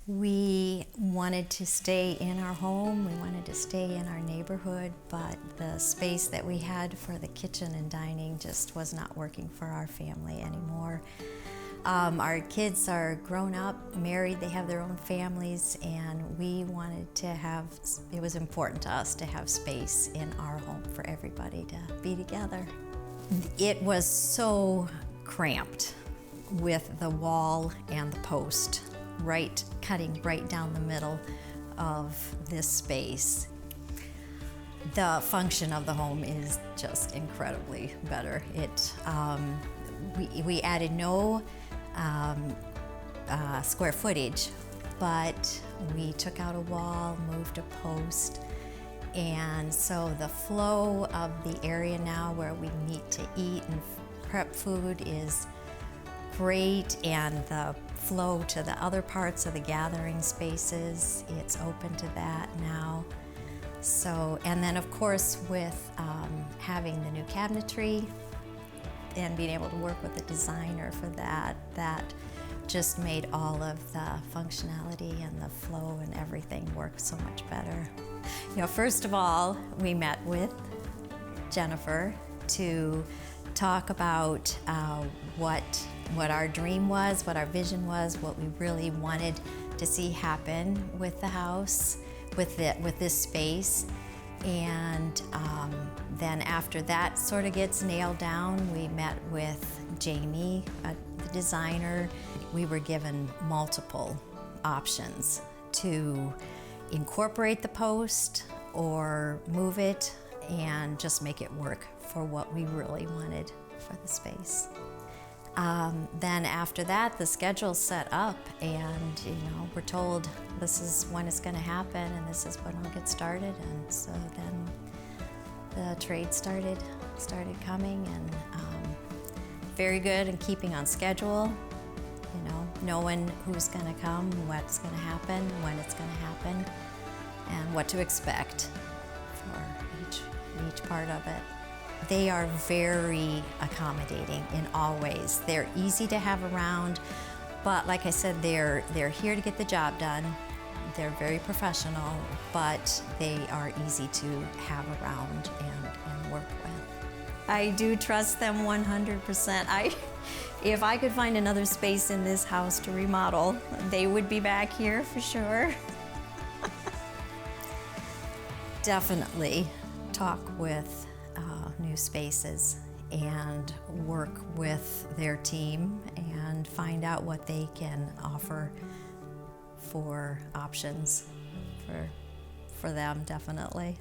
We wanted to stay in our home, we wanted to stay in our neighborhood, but the space that we had for the kitchen and dining just was not working for our family anymore. Our kids are grown up, married, they have their own families, and we wanted to have, it was important to us to have space in our home for everybody to be together. It was so cramped with the wall and the post, cutting right down the middle of this space. The function of the home is just incredibly better. We added no square footage, but we took out a wall, moved a post, and so the flow of the area now where we meet to eat and prep food is great, and the flow to the other parts of the gathering spaces, it's open to that now. So, and then of course with having the new cabinetry and being able to work with the designer for that just made all of the functionality and the flow and everything work so much better. You know, first of all, we met with Jennifer to talk about what our dream was, what our vision was, what we really wanted to see happen with the house, with this space. And then after that sort of gets nailed down, we met with Jamie, the designer. We were given multiple options to incorporate the post or move it and just make it work for what we really wanted for the space. Then after that, the schedule's set up, and we're told this is when it's going to happen and this is when we'll get started. And so then the trade started coming, and very good in keeping on schedule, knowing who's going to come, what's going to happen, when it's going to happen, and what to expect for each part of it. They are very accommodating in all ways. They're easy to have around, but like I said, they're here to get the job done. They're very professional, but they are easy to have around and work with. I do trust them 100%. If I could find another space in this house to remodel, they would be back here for sure. Definitely talk with new spaces and work with their team and find out what they can offer for options for them, definitely.